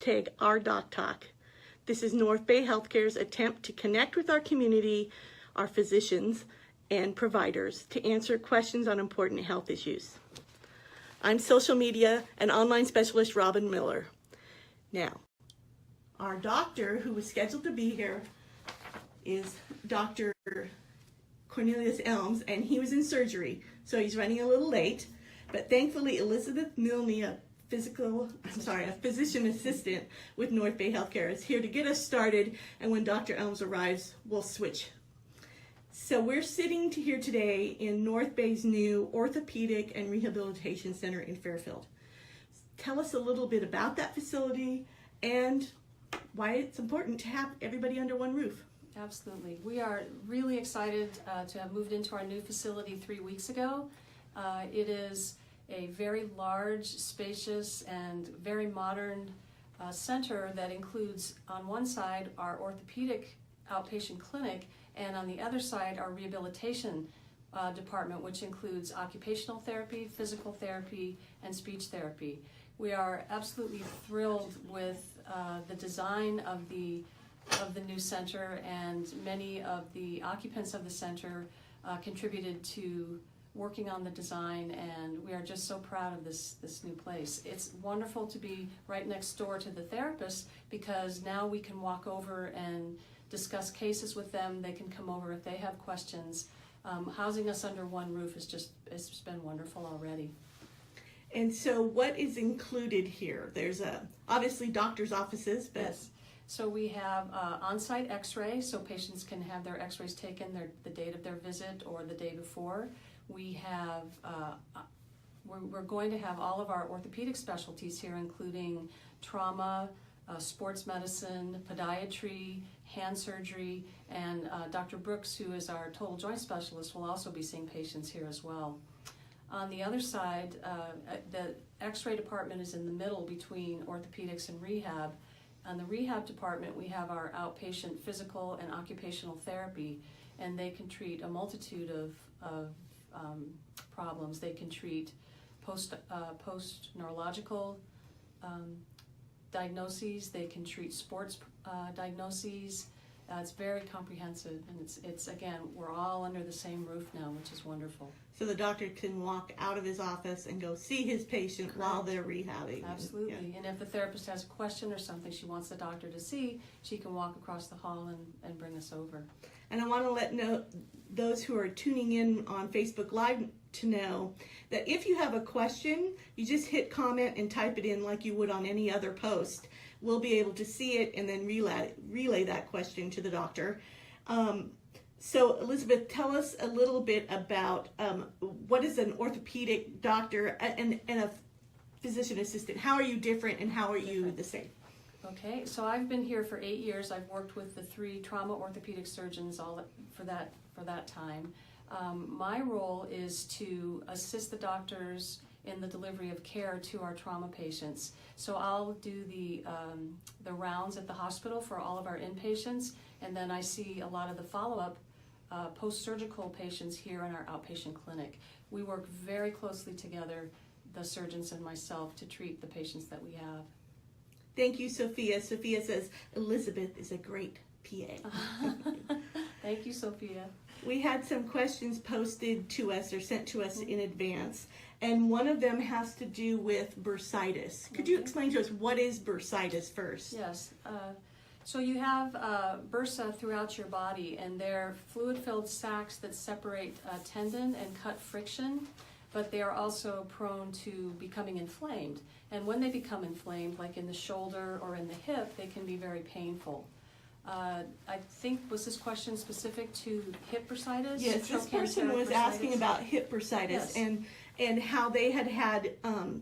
hashtag #OurDocTalk. This is NorthBay Healthcare's attempt to connect with our community, our physicians, and providers to answer questions on important health issues. I'm social media and online specialist Robin Miller. Now, our doctor who was scheduled to be here is Dr. Cornelius Elms, and he was in surgery, so he's running a little late. But thankfully, Elizabeth Milne, a physician assistant with NorthBay Healthcare, is here to get us started, and when Dr. Elms arrives, we'll switch. So we're sitting here today in NorthBay's new Orthopedic and Rehabilitation Center in Fairfield. Tell us a little bit about that facility and why it's important to have everybody under one roof. Absolutely. We are really excited to have moved into our new facility 3 weeks ago. It is a very large, spacious, and very modern center that includes, on one side, our orthopedic outpatient clinic, and on the other side, our rehabilitation department, which includes occupational therapy, physical therapy, and speech therapy. We are absolutely thrilled with the design of the new center, and many of the occupants of the center contributed to working on the design, and we are just so proud of this new place. It's wonderful to be right next door to the therapist, because now we can walk over and discuss cases with them. They can come over if they have questions. Housing us under one roof it's been wonderful already. And so what is included here? There's obviously doctor's offices, but yes. So we have on-site x-ray, so patients can have their x-rays taken the date of their visit or the day before. We have, we're going to have all of our orthopedic specialties here, including trauma, sports medicine, podiatry, hand surgery, and Dr. Brooks, who is our total joint specialist, will also be seeing patients here as well. On the other side, the x-ray department is in the middle between orthopedics and rehab. On the rehab department, we have our outpatient physical and occupational therapy, and they can treat a multitude of problems. They can treat post-neurological diagnoses. They can treat sports diagnoses. It's very comprehensive, and it's again, we're all under the same roof now, which is wonderful. So the doctor can walk out of his office and go see his patient. Correct. While they're rehabbing. Absolutely. Yeah. And if the therapist has a question or something she wants the doctor to see, she can walk across the hall and bring us over. And I want to let those who are tuning in on Facebook Live to know that if you have a question, you just hit comment and type it in like you would on any other post. We'll be able to see it and then relay that question to the doctor. So Elizabeth, tell us a little bit about what is an orthopedic doctor and a physician assistant. How are you different and how are you the same? Okay, so I've been here for 8 years. I've worked with the 3 trauma orthopedic surgeons for that time. My role is to assist the doctors in the delivery of care to our trauma patients. So I'll do the rounds at the hospital for all of our inpatients, and then I see a lot of the follow-up post-surgical patients here in our outpatient clinic. We work very closely together, the surgeons and myself, to treat the patients that we have. Thank you, Sophia. Sophia says Elizabeth is a great PA. Thank you, Sophia. We had some questions posted to us or sent to us in advance, and one of them has to do with bursitis. Could you explain to us what is bursitis first? Yes. So you have bursa throughout your body, and they're fluid-filled sacs that separate tendon and cut friction, but they are also prone to becoming inflamed. And when they become inflamed, like in the shoulder or in the hip, they can be very painful. I think, was this question specific to hip bursitis? Yes, this person was asking about hip bursitis. Yes. and how they had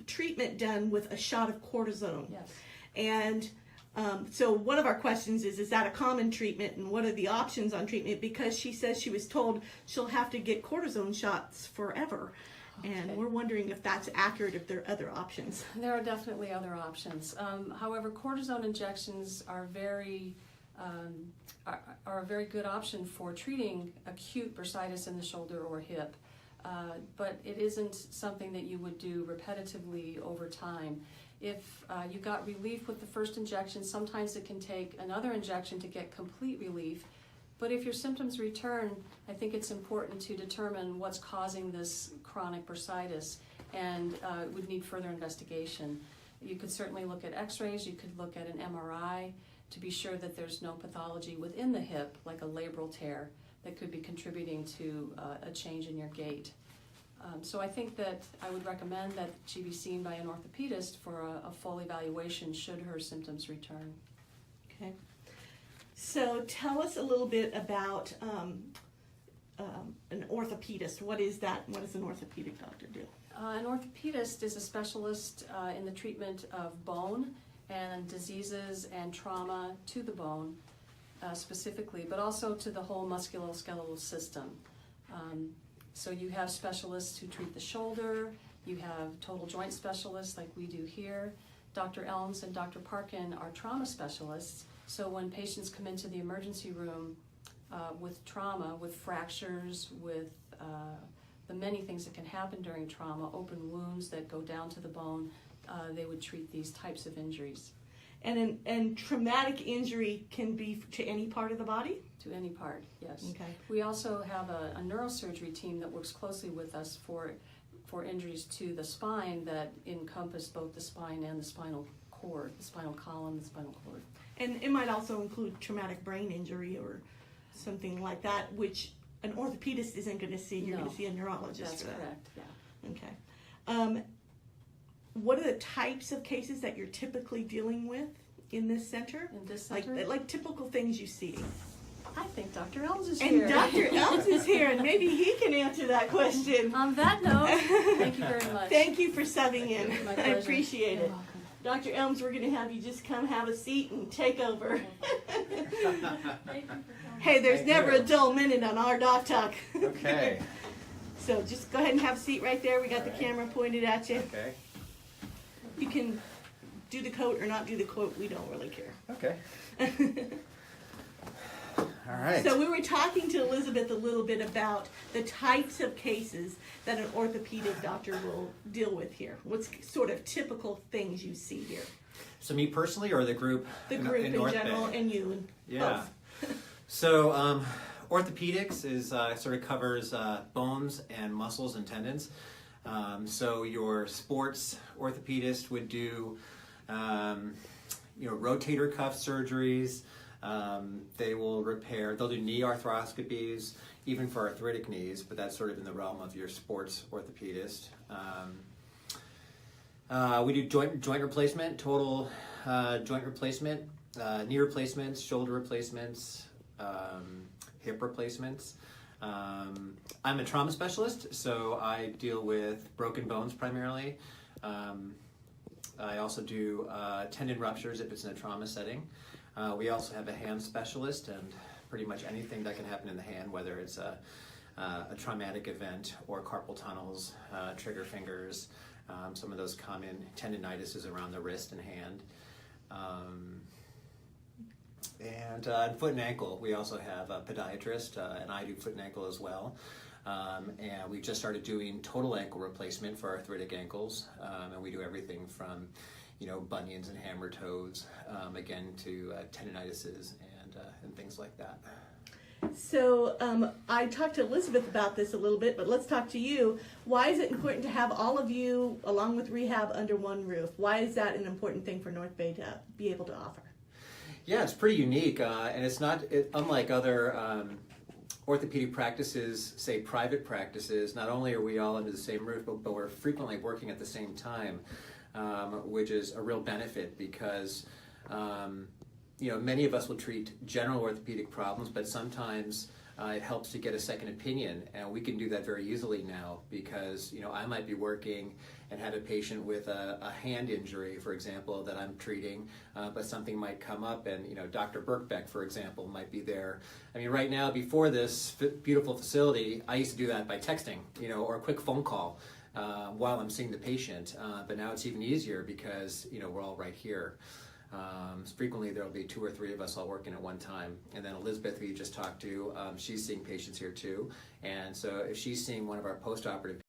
treatment done with a shot of cortisone. Yes. And so one of our questions is that a common treatment, and what are the options on treatment? Because she says she was told she'll have to get cortisone shots forever. Okay. And we're wondering if that's accurate, if there are other options. There are definitely other options. However, cortisone injections are a very good option for treating acute bursitis in the shoulder or hip. But it isn't something that you would do repetitively over time. If you got relief with the first injection, sometimes it can take another injection to get complete relief. But if your symptoms return, I think it's important to determine what's causing this chronic bursitis, and would need further investigation. You could certainly look at x-rays, you could look at an MRI to be sure that there's no pathology within the hip, like a labral tear, that could be contributing to a change in your gait. So I think that I would recommend that she be seen by an orthopedist for a full evaluation should her symptoms return. Okay. So tell us a little bit about an orthopedist. What is that? What does an orthopedic doctor do? An orthopedist is a specialist in the treatment of bone and diseases and trauma to the bone specifically, but also to the whole musculoskeletal system. So you have specialists who treat the shoulder, you have total joint specialists like we do here. Dr. Elms and Dr. Parkin are trauma specialists, so when patients come into the emergency room with trauma, with fractures, with the many things that can happen during trauma, open wounds that go down to the bone, they would treat these types of injuries. And traumatic injury can be to any part of the body? To any part, yes. Okay. We also have a neurosurgery team that works closely with us for injuries to the spine that encompass both the spine and the spinal cord, the spinal column, the spinal cord. And it might also include traumatic brain injury or something like that, which an orthopedist isn't going to see. You're going to see a neurologist. That's for that. Correct, yeah. Okay. What are the types of cases that you're typically dealing with in this center? In this center? Like typical things you see. I think Dr. Elms is and here. And Dr. Elms is here, and maybe he can answer that question. On that note, thank you very much. Thank you for subbing in. My I pleasure. appreciate You're it. welcome. Dr. Elms, we're going to have you just come have a seat and take over. Thank you for coming. Hey, there's Thank never you. a dull minute on our Doc Talk. Okay. So just go ahead and have a seat right there. We got the All right. camera pointed at you. Okay. You can do the quote or not do the quote. We don't really care. Okay. All right. So we were talking to Elizabeth a little bit about the types of cases that an orthopedic doctor will deal with here. What's sort of typical things you see here? So me personally, or the group? The group in North general, Bay? and you, and Yeah. both. So orthopedics is sort of covers bones and muscles and tendons. So your sports orthopedist would do, rotator cuff surgeries. They will repair. They'll do knee arthroscopies, even for arthritic knees, but that's sort of in the realm of your sports orthopedist. We do joint replacement, total joint replacement, knee replacements, shoulder replacements, hip replacements. I'm a trauma specialist, so I deal with broken bones primarily. I also do tendon ruptures if it's in a trauma setting. We also have a hand specialist, and pretty much anything that can happen in the hand, whether it's a traumatic event or carpal tunnels, trigger fingers, some of those common tendinitises around the wrist and hand. And foot and ankle, we also have a podiatrist, and I do foot and ankle as well. And we just started doing total ankle replacement for arthritic ankles, and we do everything from, bunions and hammer toes, again to tendinitises and things like that. So I talked to Elizabeth about this a little bit, but let's talk to you. Why is it important to have all of you, along with rehab, under one roof? Why is that an important thing for North Bay to be able to offer? Yeah, it's pretty unique, and it's not unlike other orthopedic practices, say private practices. Not only are we all under the same roof, but we're frequently working at the same time, which is a real benefit because many of us will treat general orthopedic problems, but sometimes it helps to get a second opinion, and we can do that very easily now because I might be working and have a patient with a hand injury, for example, that I'm treating, but something might come up, and Dr. Birkbeck, for example, might be there. I mean, right now, before this beautiful facility, I used to do that by texting, or a quick phone call while I'm seeing the patient, but now it's even easier because we're all right here. Frequently there will be 2 or 3 of us all working at one time, and then Elizabeth, who you just talked to, she's seeing patients here too, and so if she's seeing one of our post-operative